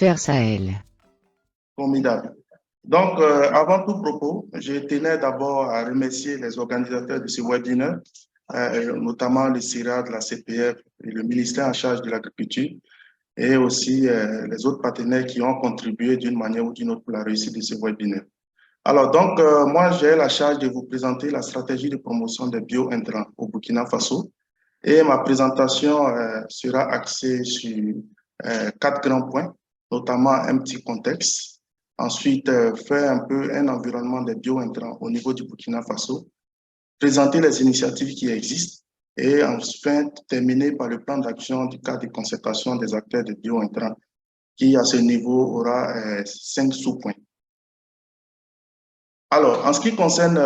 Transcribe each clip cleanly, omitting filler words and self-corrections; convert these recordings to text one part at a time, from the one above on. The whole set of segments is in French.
Affaires Sahel. Formidable. Donc, avant tout propos, je tenais d'abord à remercier les organisateurs de ce webinaire, notamment le CIRAD, la CPF et le ministère en charge de l'agriculture, et aussi les autres partenaires qui ont contribué d'une manière ou d'une autre pour la réussite de ce webinaire. Alors, donc, moi, j'ai la charge de vous présenter la stratégie de promotion des bio-intrants au Burkina Faso. Et ma présentation sera axée sur 4 grands points, notamment un petit contexte. Ensuite, faire un peu un environnement des bio-intrants au niveau du Burkina Faso, présenter les initiatives qui existent et enfin terminer par le plan d'action du cadre de concertation des acteurs de bio-intrants qui, à ce niveau, aura 5 sous-points. Alors, en ce qui concerne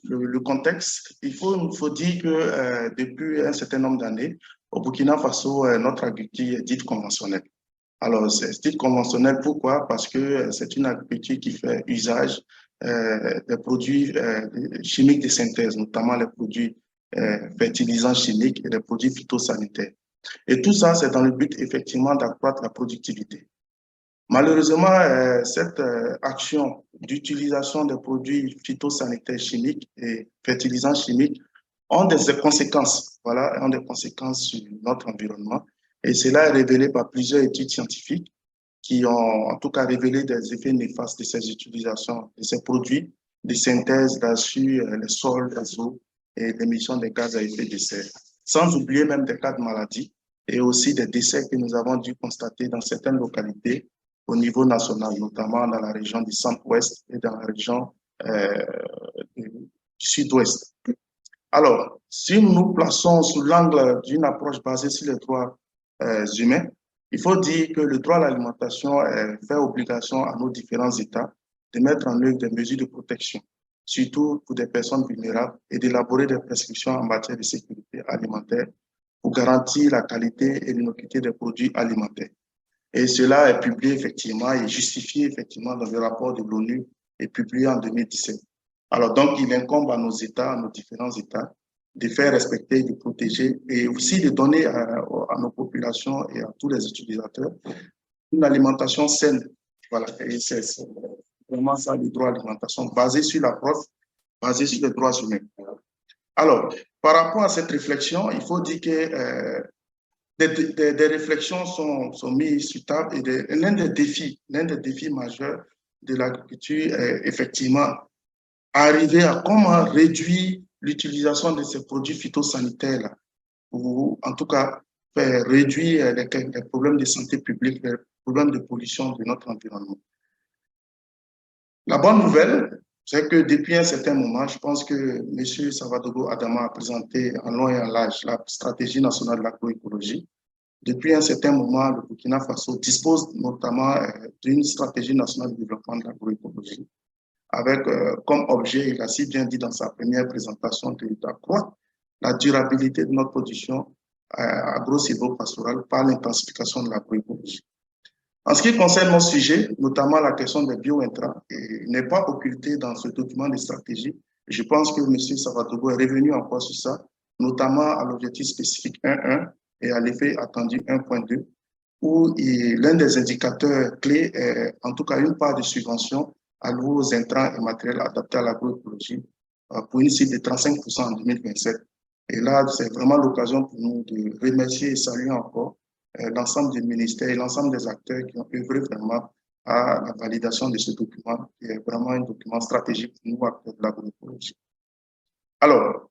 le contexte, il faut dire que depuis un certain nombre d'années, au Burkina Faso, notre agriculture est dite conventionnelle. Alors, c'est dite conventionnelle, pourquoi? Parce que c'est une agriculture qui fait usage des produits chimiques de synthèse, notamment les produits fertilisants chimiques et les produits phytosanitaires. Et tout ça, c'est dans le but effectivement d'accroître la productivité. Malheureusement, cette action d'utilisation des produits phytosanitaires chimiques et fertilisants chimiques ont des conséquences, voilà, ont des conséquences sur notre environnement. Et cela est révélé par plusieurs études scientifiques qui ont en tout cas révélé des effets néfastes de ces utilisations, de ces produits de synthèse sur les sols, les eaux et l'émission des gaz à effet de serre. Sans oublier même des cas de maladie et aussi des décès que nous avons dû constater dans certaines localités au niveau national, notamment dans la région du centre-ouest et dans la région du sud-ouest. Alors, si nous nous plaçons sous l'angle d'une approche basée sur les droits humains, il faut dire que le droit à l'alimentation fait obligation à nos différents États de mettre en œuvre des mesures de protection, surtout pour des personnes vulnérables, et d'élaborer des prescriptions en matière de sécurité alimentaire pour garantir la qualité et l'innocuité des produits alimentaires. Et cela est publié effectivement et justifié effectivement dans le rapport de l'ONU et publié en 2017. Alors donc, il incombe à nos États, à nos différents États, de faire respecter, de protéger et aussi de donner à nos populations et à tous les utilisateurs une alimentation saine. Voilà, et c'est vraiment ça le droit à l'alimentation basé sur l'approche, basé sur les droits humains. Alors, par rapport à cette réflexion, il faut dire que des réflexions sont mises sur table et l'un des défis majeurs de l'agriculture est effectivement arriver à comment réduire l'utilisation de ces produits phytosanitaires-là, ou en tout cas faire réduire les problèmes de santé publique, les problèmes de pollution de notre environnement. La bonne nouvelle, c'est que depuis un certain moment, je pense que M. Savadogo Adama a présenté en long et en large la stratégie nationale de l'agroécologie. Depuis un certain moment, le Burkina Faso dispose notamment d'une stratégie nationale de développement de l'agroécologie, avec comme objet, il a si bien dit dans sa première présentation, d'accroître la durabilité de notre production agro-silvopastorale par l'intensification de l'agroécologie. En ce qui concerne mon sujet, notamment la question des bio-intrants, il n'est pas occulté dans ce document de stratégie. Je pense que M. Savadogo est revenu encore sur ça, notamment à l'objectif spécifique 1.1 et à l'effet attendu 1.2, où l'un des indicateurs clés est en tout cas une part de subvention allouée aux intrants et matériels adaptés à l'agroécologie pour une cible de 35% en 2027. Et là, c'est vraiment l'occasion pour nous de remercier et saluer encore l'ensemble des ministères et l'ensemble des acteurs qui ont œuvré vraiment à la validation de ce document, qui est vraiment un document stratégique pour nous, acteurs de l'agroécologie. Alors,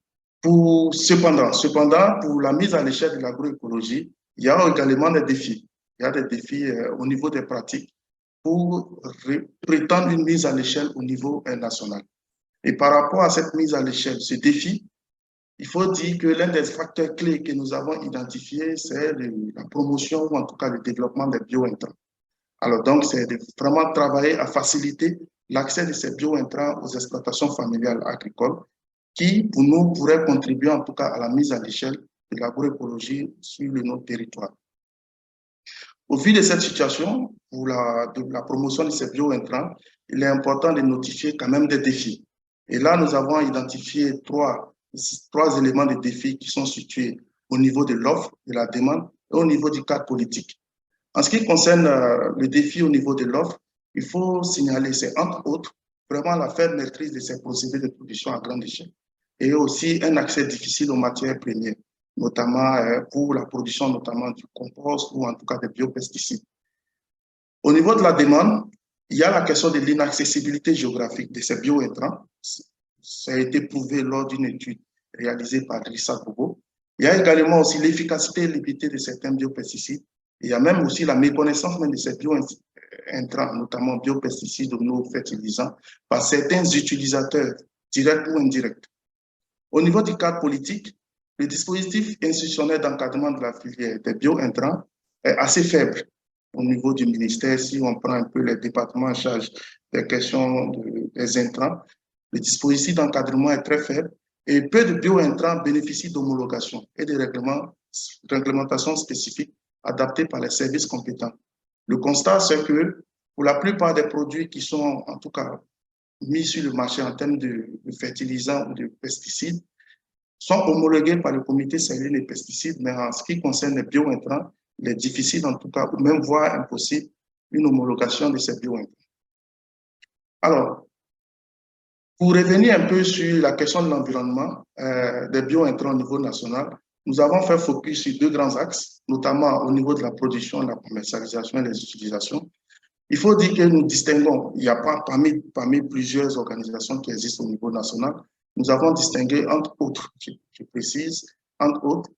cependant, pour la mise à l'échelle de l'agroécologie, il y a également des défis. Il y a des défis au niveau des pratiques pour prétendre une mise à l'échelle au niveau national. Et par rapport à cette mise à l'échelle, ce défi, il faut dire que l'un des facteurs clés que nous avons identifiés, c'est la promotion ou en tout cas le développement des bio-intrants. Alors donc, c'est de vraiment travailler à faciliter l'accès de ces bio-intrants aux exploitations familiales agricoles qui, pour nous, pourraient contribuer en tout cas à la mise à l'échelle de l'agroécologie sur notre territoire. Au vu de cette situation, pour la promotion de ces bio-intrants, il est important de notifier quand même des défis. Et là, nous avons identifié trois éléments de défis qui sont situés au niveau de l'offre, de la demande et au niveau du cadre politique. En ce qui concerne le défi au niveau de l'offre, il faut signaler, c'est entre autres, vraiment la faible maîtrise de ces procédés de production à grande échelle et aussi un accès difficile aux matières premières, notamment pour la production notamment du compost ou en tout cas des biopesticides. Au niveau de la demande, il y a la question de l'inaccessibilité géographique de ces biointrants. Ça a été prouvé lors d'une étude réalisée par Rissa Bobo. Il y a également aussi l'efficacité limitée de certains biopesticides. Il y a même aussi la méconnaissance même de ces biointrants, notamment biopesticides ou nos fertilisants, par certains utilisateurs, directs ou indirects. Au niveau du cadre politique, le dispositif institutionnel d'encadrement de la filière des biointrants est assez faible au niveau du ministère. Si on prend un peu les départements en charge des questions des intrants, le dispositif d'encadrement est très faible et peu de biointrants bénéficient d'homologation et de réglementations spécifiques adaptées par les services compétents. Le constat, c'est que pour la plupart des produits qui sont en tout cas mis sur le marché en termes de fertilisants ou de pesticides sont homologués par le comité sérieux des pesticides, mais en ce qui concerne les biointrants, il est difficile en tout cas, ou même voire impossible, une homologation de ces biointrants. Alors, pour revenir un peu sur la question de l'environnement des biointrants au niveau national, nous avons fait focus sur deux grands axes, notamment au niveau de la production, la commercialisation et les utilisations. Il faut dire que nous distinguons, il n'y a pas parmi plusieurs organisations qui existent au niveau national, nous avons distingué entre autres, je précise, entre autres,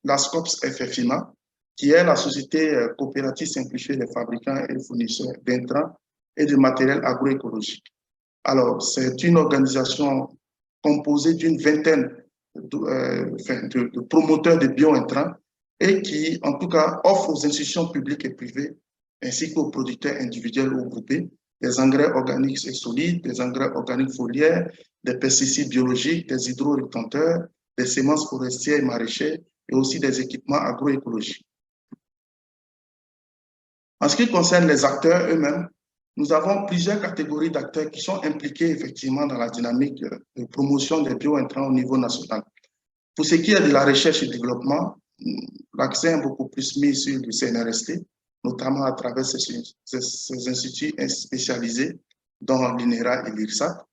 la SCOPS FFIMA, qui est la société coopérative simplifiée des fabricants et fournisseurs d'intrants et de matériel agroécologique. Alors, c'est une organisation composée d'une vingtaine de promoteurs de biointrants et qui, en tout cas, offre aux institutions publiques et privées ainsi qu'aux producteurs individuels ou groupés des engrais organiques et solides, des engrais organiques foliaires, des pesticides biologiques, des hydro-retenteurs, des semences forestières et maraîchères et aussi des équipements agroécologiques. En ce qui concerne les acteurs eux-mêmes, nous avons plusieurs catégories d'acteurs qui sont impliqués effectivement dans la dynamique de promotion des biointrants au niveau national. Pour ce qui est de la recherche et développement, l'accent est beaucoup plus mis sur le CNRST, notamment à travers ces instituts spécialisés dans l'INERA et l'IRSAT.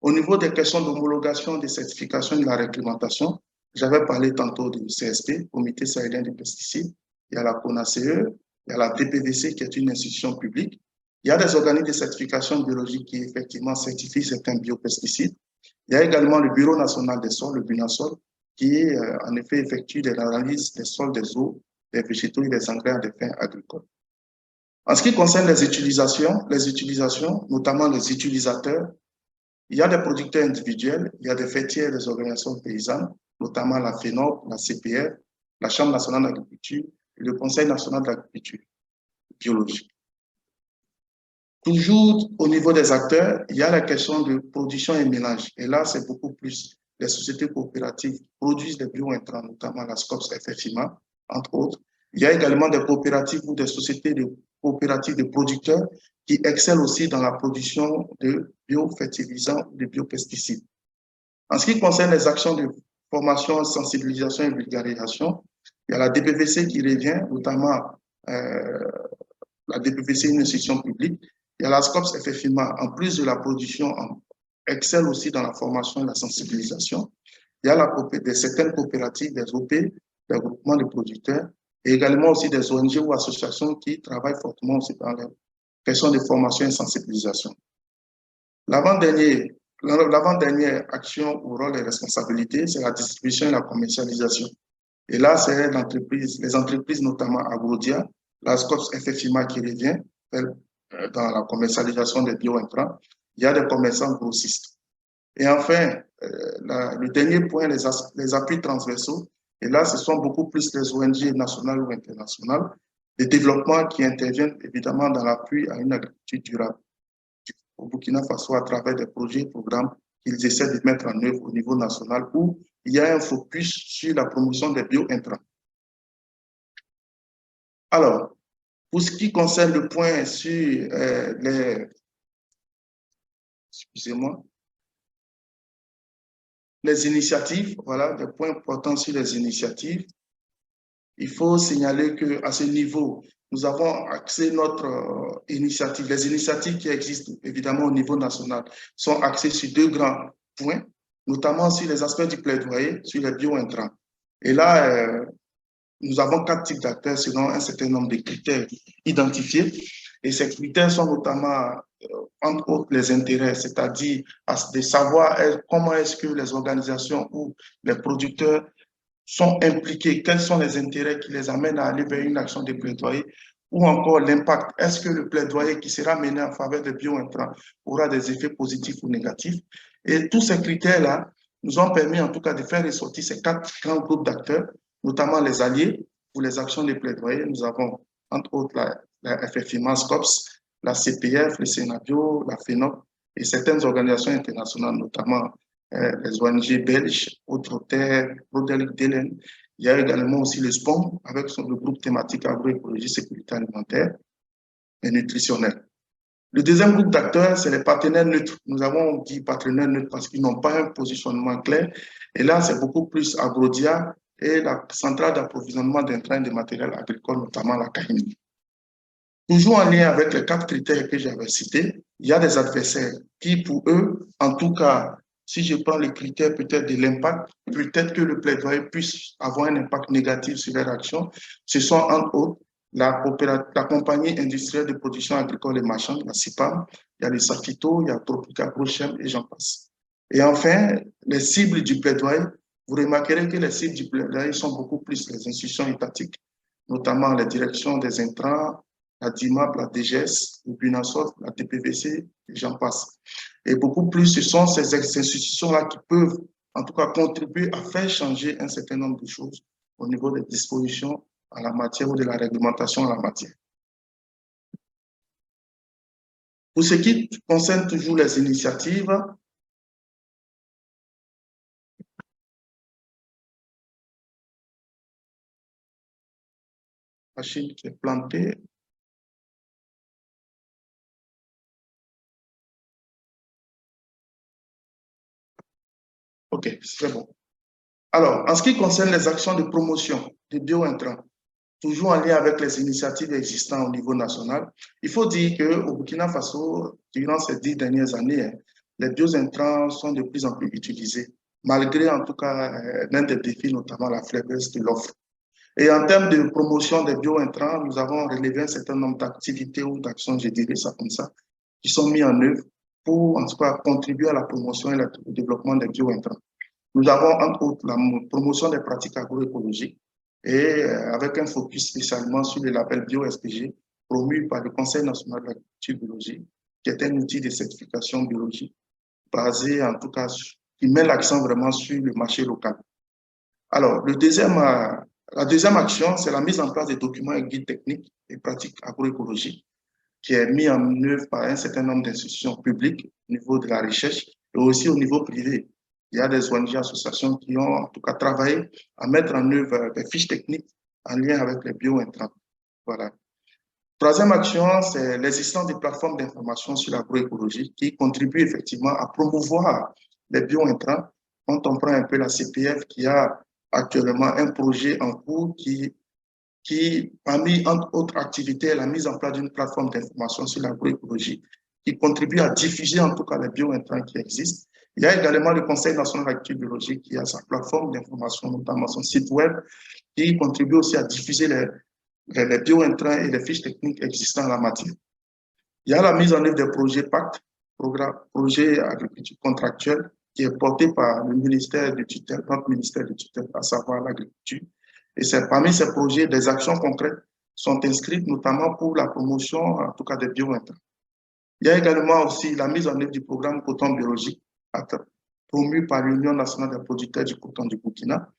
Au niveau des questions d'homologation, de certification et de la réglementation, j'avais parlé tantôt du CSP, Comité sahélien des pesticides, il y a la CONACE, il y a la DPVC qui est une institution publique, il y a des organismes de certification biologique qui effectivement certifient certains biopesticides, il y a également le Bureau national des sols, le BUNASOL, qui en effet effectue des analyses des sols, des eaux, des végétaux et des engrais à des fins agricoles. En ce qui concerne les utilisations, notamment les utilisateurs, il y a des producteurs individuels, il y a des fêtières des organisations paysannes, notamment la FENOP, la CPR, la Chambre nationale d'agriculture et le Conseil national d'agriculture biologique. Toujours au niveau des acteurs, il y a la question de production et ménage. Et là, c'est beaucoup plus les sociétés coopératives qui produisent des biointrants, notamment la SCOPS FFIMA, entre autres. Il y a également des coopératives ou des sociétés coopératives de producteurs qui excellent aussi dans la production de biofertilisants, de biopesticides. En ce qui concerne les actions de formation, sensibilisation et vulgarisation, il y a la DPVC qui revient, notamment la DPVC, une institution publique. Il y a la SCOPS FFIMA, en plus de la production, excelle aussi dans la formation et la sensibilisation. Il y a certaines coopératives, des OP, des groupements de producteurs, et également aussi des ONG ou associations qui travaillent fortement aussi dans les questions de formation et sensibilisation. L'avant-dernière action ou rôle et responsabilité, c'est la distribution et la commercialisation. Et là, c'est les entreprises, notamment Agrodia, la SCOPS FFIMA qui revient dans la commercialisation des biointrants. Il y a des commerçants grossistes. Et enfin, le dernier point, les appuis transversaux. Et là, ce sont beaucoup plus les ONG nationales ou internationales, les développements qui interviennent évidemment dans l'appui à une agriculture durable. Au Burkina Faso, à travers des projets et programmes qu'ils essaient de mettre en œuvre au niveau national où il y a un focus sur la promotion des biointrants. Alors, pour ce qui concerne le point sur les initiatives, voilà, des points importants sur les initiatives. Il faut signaler qu'à ce niveau, nous avons axé notre initiative. Les initiatives qui existent évidemment au niveau national sont axées sur deux grands points, notamment sur les aspects du plaidoyer, sur les bio-intrants. Et là, nous avons 4 types d'acteurs selon un certain nombre de critères identifiés. Et ces critères sont notamment, entre autres, les intérêts, c'est-à-dire de savoir comment est-ce que les organisations ou les producteurs sont impliqués, quels sont les intérêts qui les amènent à aller vers une action de plaidoyer, ou encore l'impact. Est-ce que le plaidoyer qui sera mené en faveur des bio-intrants aura des effets positifs ou négatifs? Et tous ces critères-là nous ont permis en tout cas de faire ressortir ces 4 grands groupes d'acteurs, notamment les alliés pour les actions de plaidoyer. Nous avons entre autres la FFIMA, SCOPS, la CPF, le Sénabio, la FENOP et certaines organisations internationales, notamment les ONG belges, Autre-Terre, Roderick Delen. Il y a également aussi le SPON avec le groupe thématique agroécologie, sécurité alimentaire et nutritionnelle. Le deuxième groupe d'acteurs, c'est les partenaires neutres. Nous avons dit partenaires neutres parce qu'ils n'ont pas un positionnement clair. Et là, c'est beaucoup plus Agrodia et la centrale d'approvisionnement d'intrants et de matériel agricole, notamment la CAIMI. Toujours en lien avec les 4 critères que j'avais cités, il y a des adversaires qui, pour eux, en tout cas, si je prends les critères peut-être de l'impact, peut-être que le plaidoyer puisse avoir un impact négatif sur leur action. Ce sont entre autres la compagnie industrielle de production agricole et marchande, la CIPAM, il y a les Safito, il y a Tropica Prochem et j'en passe. Et enfin, les cibles du plaidoyer, vous remarquerez que les cibles du plaidoyer sont beaucoup plus les institutions étatiques, notamment les directions des intrants, la DIMAP, la DGS, le BUNASOF, la TPVC, et j'en passe. Et beaucoup plus, ce sont ces institutions-là qui peuvent, en tout cas, contribuer à faire changer un certain nombre de choses au niveau des dispositions en la matière ou de la réglementation en la matière. Pour ce qui concerne toujours les initiatives, la Chine qui est plantée. OK, c'est bon. Alors, en ce qui concerne les actions de promotion des bio-intrants, toujours en lien avec les initiatives existantes au niveau national, il faut dire qu'au Burkina Faso, durant ces 10 dernières années, les bio-intrants sont de plus en plus utilisés, malgré en tout cas l'un des défis, notamment la faiblesse de l'offre. Et en termes de promotion des bio-intrants, nous avons relevé un certain nombre d'activités ou d'actions, je dirais ça comme ça, qui sont mises en œuvre pour en tout cas contribuer à la promotion et au développement des bio-intrants. Nous avons entre autres la promotion des pratiques agroécologiques et avec un focus spécialement sur le label bio-SPG promu par le Conseil national de l'agriculture biologique, qui est un outil de certification biologique basé en tout cas, qui met l'accent vraiment sur le marché local. Alors, la deuxième action, c'est la mise en place des documents et guides techniques et pratiques agroécologiques qui est mis en œuvre par un certain nombre d'institutions publiques au niveau de la recherche et aussi au niveau privé. Il y a des ONG associations qui ont en tout cas travaillé à mettre en œuvre des fiches techniques en lien avec les bio-intrants. Voilà. Troisième action, c'est l'existence des plateformes d'information sur l'agroécologie qui contribuent effectivement à promouvoir les bio-intrants. Quand on prend un peu la CPF qui a actuellement un projet en cours qui, parmi entre autres activités, la mise en place d'une plateforme d'information sur l'agroécologie qui contribue à diffuser en tout cas les bio-intrants qui existent. Il y a également le Conseil national d'agriculture biologique qui a sa plateforme d'information, notamment son site web, qui contribue aussi à diffuser les bio-intrants et les fiches techniques existantes en la matière. Il y a la mise en œuvre des projets PACT, projet agriculture contractuelle, qui est porté par le ministère de tutelle, notre ministère de tutelle, à savoir l'agriculture. Et c'est parmi ces projets, des actions concrètes sont inscrites, notamment pour la promotion, en tout cas des bio-intrants. Il y a également aussi la mise en œuvre du programme coton biologique, promu par l'Union nationale des producteurs du coton du Burkina,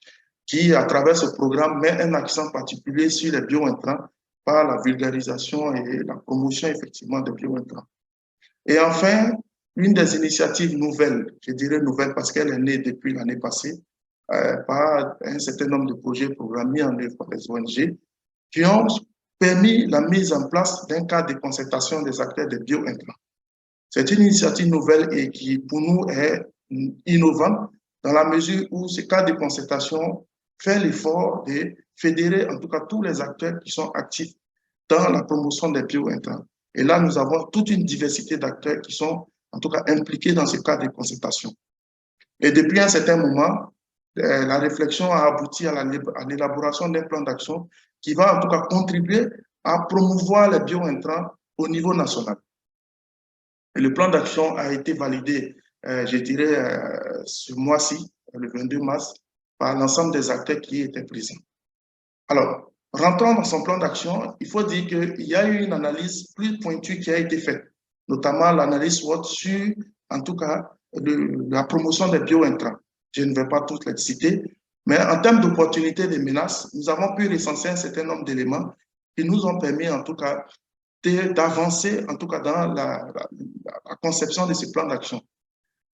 qui, à travers ce programme, met un accent particulier sur les bio-intrants par la vulgarisation et la promotion, effectivement, des bio-intrants. Et enfin, une des initiatives nouvelles, je dirais nouvelle parce qu'elle est née depuis l'année passée, par un certain nombre de projets programmés en œuvre par les ONG, qui ont permis la mise en place d'un cadre de concertation des acteurs des bio-intrants. C'est une initiative nouvelle et qui, pour nous, est innovante dans la mesure où ce cadre de concertation faire l'effort de fédérer en tout cas tous les acteurs qui sont actifs dans la promotion des bio-intrants. Et là, nous avons toute une diversité d'acteurs qui sont en tout cas impliqués dans ce cadre de concertation. Et depuis un certain moment, la réflexion a abouti à l'élaboration d'un plan d'action qui va en tout cas contribuer à promouvoir les bio-intrants au niveau national. Et le plan d'action a été validé, je dirais, ce mois-ci, le 22 mars, par l'ensemble des acteurs qui étaient présents. Alors, rentrant dans son plan d'action, il faut dire qu'il y a eu une analyse plus pointue qui a été faite, notamment l'analyse SWOT sur, en tout cas, la promotion des bio-intrants. Je ne vais pas toutes les citer, mais en termes d'opportunités et de menaces, nous avons pu recenser un certain nombre d'éléments qui nous ont permis, en tout cas, d'avancer, en tout cas, dans la conception de ce plan d'action.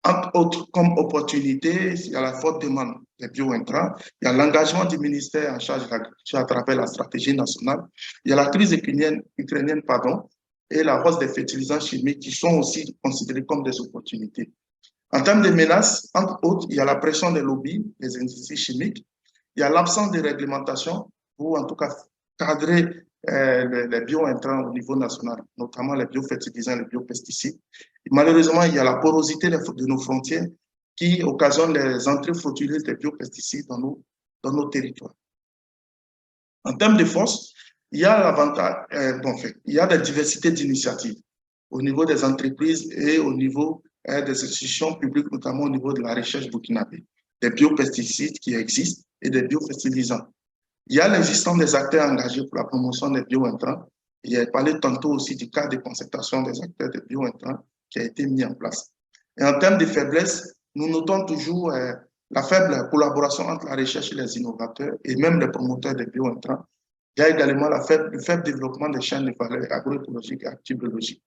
Entre autres, comme opportunité, il y a la forte demande des bio-intrants, il y a l'engagement du ministère en charge de l'agriculture à travers la stratégie nationale, il y a la crise ukrainienne, et la hausse des fertilisants chimiques qui sont aussi considérés comme des opportunités. En termes de menaces, entre autres, il y a la pression des lobbies des industries chimiques, il y a l'absence de réglementation pour en tout cas cadrer les bio-intrants au niveau national, notamment les biofertilisants, les biopesticides. Et malheureusement, il y a la porosité de nos frontières qui occasionne les entrées frauduleuses des biopesticides dans nos territoires. En termes de force, il y a l'avantage, il y a des diversités d'initiatives au niveau des entreprises et au niveau des institutions publiques, notamment au niveau de la recherche burkinabé, des biopesticides qui existent et des biofertilisants. Il y a l'existence des acteurs engagés pour la promotion des bio-intrants. Il a parlé tantôt aussi du cadre de concertation des acteurs des bio-intrants qui a été mis en place. Et en termes de faiblesse, nous notons toujours la faible collaboration entre la recherche et les innovateurs et même les promoteurs des bio-intrants. Il y a également le faible développement des chaînes de valeur agroécologiques et actives-biologiques.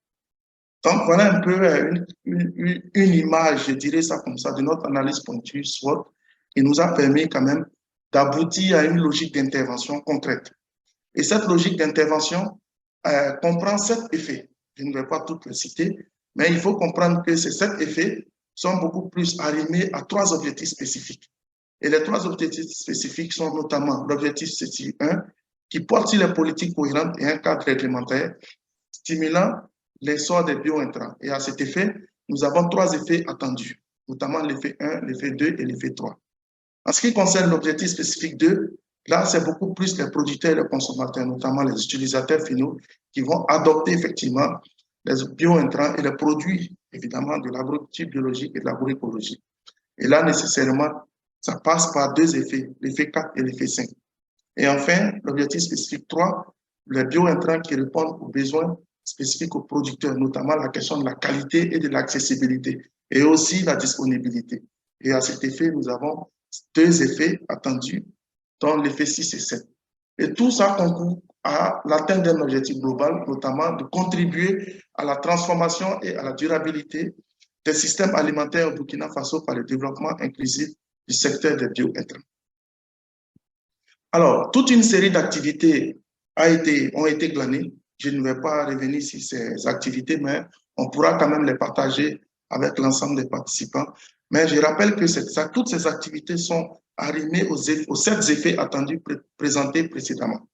Donc, voilà un peu une image, je dirais ça comme ça, de notre analyse pointue SWOT qui nous a permis quand même d'aboutir à une logique d'intervention concrète. Et cette logique d'intervention comprend 7 effets. Je ne vais pas toutes les citer, mais il faut comprendre que ces 7 effets sont beaucoup plus arrimés à 3 objectifs spécifiques. Et les 3 objectifs spécifiques sont notamment l'objectif spécifique 1, qui porte sur les politiques cohérentes et un cadre réglementaire stimulant l'essor des bio-intrants. Et à cet effet, nous avons 3 effets attendus, notamment l'effet 1, l'effet 2 et l'effet 3. En ce qui concerne l'objectif spécifique 2, là, c'est beaucoup plus les producteurs et les consommateurs, notamment les utilisateurs finaux, qui vont adopter effectivement les bio-intrants et les produits, évidemment, de l'agriculture biologique et de l'agroécologie. Et là, nécessairement, ça passe par 2 effets, l'effet 4 et l'effet 5. Et enfin, l'objectif spécifique 3, les bio-intrants qui répondent aux besoins spécifiques aux producteurs, notamment la question de la qualité et de l'accessibilité, et aussi la disponibilité. Et à cet effet, nous avons 2 effets attendus, dont l'effet 6 et 7. Et tout ça concourt à l'atteinte d'un objectif global, notamment de contribuer à la transformation et à la durabilité des systèmes alimentaires au Burkina Faso par le développement inclusif du secteur des bio-intrants. Alors, toute une série d'activités ont été glanées. Je ne vais pas revenir sur ces activités, mais on pourra quand même les partager avec l'ensemble des participants. Mais je rappelle que toutes ces activités sont arrimées aux 7 effets attendus présentés précédemment.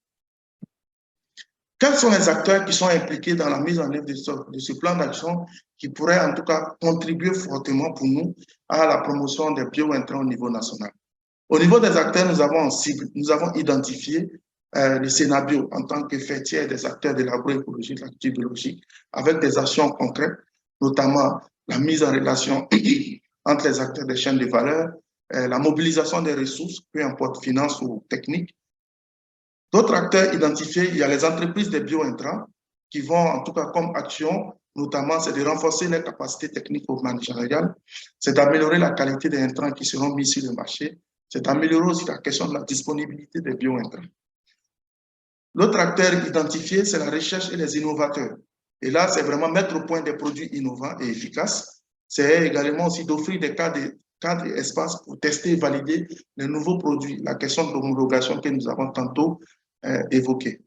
Quels sont les acteurs qui sont impliqués dans la mise en œuvre de ce plan d'action qui pourrait en tout cas contribuer fortement pour nous à la promotion des bio-intrants au niveau national? Au niveau des acteurs, nous avons identifié le Sénabio en tant que faîtière des acteurs de l'agroécologie, de l'agriculture biologique, avec des actions concrètes, notamment la mise en relation entre les acteurs des chaînes de valeur, la mobilisation des ressources, peu importe finances ou techniques. D'autres acteurs identifiés, il y a les entreprises des bio-intrants qui vont, en tout cas comme action, notamment, c'est de renforcer les capacités techniques au managérial, c'est d'améliorer la qualité des intrants qui seront mis sur le marché, c'est d'améliorer aussi la question de la disponibilité des bio-intrants. L'autre acteur identifié, c'est la recherche et les innovateurs. Et là, c'est vraiment mettre au point des produits innovants et efficaces. C'est également aussi d'offrir des cadres et espaces pour tester et valider les nouveaux produits, la question de l'homologation que nous avons tantôt évoquée.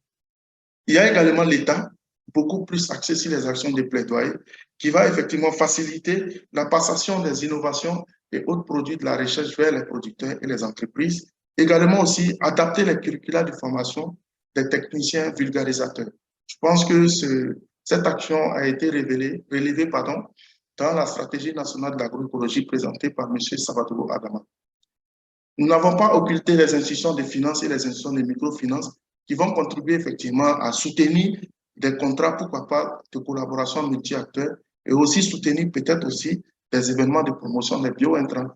Il y a également l'État, beaucoup plus axé sur les actions de plaidoyer, qui va effectivement faciliter la passation des innovations et autres produits de la recherche vers les producteurs et les entreprises. Également aussi, adapter les curricula de formation des techniciens vulgarisateurs. Je pense que cette action a été relevée dans la stratégie nationale de l'agroécologie présentée par M. Salvatore Adama. Nous n'avons pas occulté les institutions de finances et les institutions de microfinance qui vont contribuer effectivement à soutenir des contrats, pourquoi pas, de collaboration multi-acteurs et aussi soutenir peut-être aussi des événements de promotion des bio-intrants.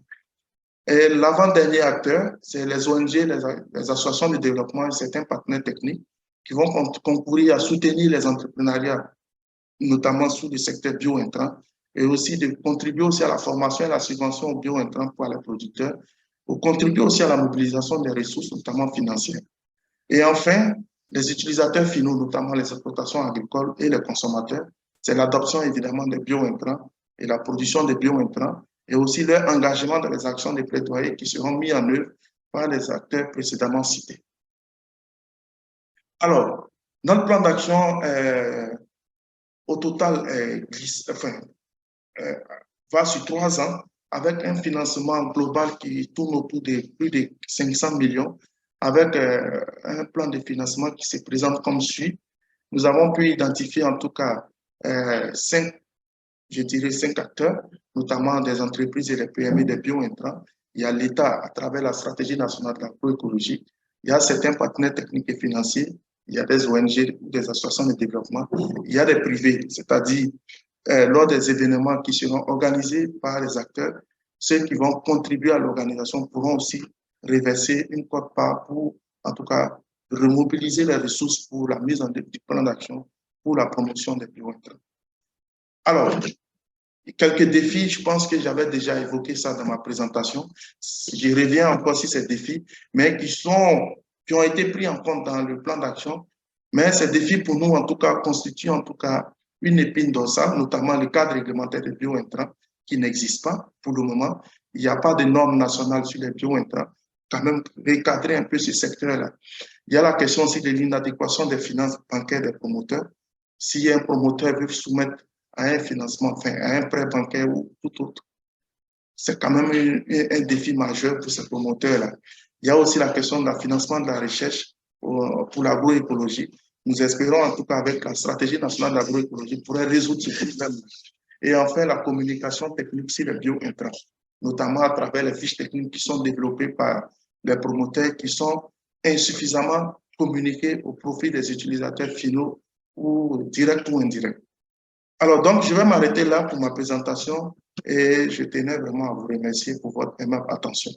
Et l'avant-dernier acteur, c'est les ONG, les associations de développement et certains partenaires techniques qui vont concourir à soutenir les entrepreneuriats, notamment sous le secteur bio-intrant, et aussi de contribuer aussi à la formation et à la subvention aux bio-intrants pour les producteurs, pour contribuer aussi à la mobilisation des ressources, notamment financières. Et enfin, les utilisateurs finaux, notamment les exploitations agricoles et les consommateurs, c'est l'adoption évidemment des bio-intrants et la production des bio-intrants, et aussi leur engagement dans les actions de plaidoyer qui seront mis en œuvre par les acteurs précédemment cités. Alors, notre plan d'action, au total, va sur 3 ans avec un financement global qui tourne autour de plus de 500 millions, avec un plan de financement qui se présente comme suit. Nous avons pu identifier en tout cas 5 acteurs, notamment des entreprises et les PME des bio-intrants. Il y a l'État à travers la stratégie nationale de l'agroécologie. Il y a certains partenaires techniques et financiers. Il y a des ONG, des associations de développement. Il y a des privés, c'est-à-dire lors des événements qui seront organisés par les acteurs, ceux qui vont contribuer à l'organisation pourront aussi reverser une quote-part pour, en tout cas, remobiliser les ressources pour la mise en œuvre du plan d'action pour la promotion des bio-intrants. Alors, quelques défis, je pense que j'avais déjà évoqué ça dans ma présentation. Je reviens encore sur ces défis, mais qui ont été pris en compte dans le plan d'action. Mais ces défis, pour nous, en tout cas, constituent en tout cas une épine dorsale, notamment le cadre réglementaire des bio-intrants, qui n'existe pas pour le moment. Il n'y a pas de normes nationales sur les bio-intrants. Quand même, recadrer un peu ce secteur-là. Il y a la question aussi de l'inadéquation des finances bancaires des promoteurs. Si un promoteur veut soumettre à un financement, enfin, à un prêt bancaire ou tout autre, c'est quand même un défi majeur pour ces promoteurs-là. Il y a aussi la question de financement de la recherche pour l'agroécologie. Nous espérons, en tout cas, avec la stratégie nationale de l'agroécologie, pourrait résoudre ce problème. Et enfin, la communication technique sur les bio-intrants, notamment à travers les fiches techniques qui sont développées par les promoteurs qui sont insuffisamment communiquées au profit des utilisateurs finaux ou directs ou indirects. Alors, donc, je vais m'arrêter là pour ma présentation et je tenais vraiment à vous remercier pour votre aimable attention.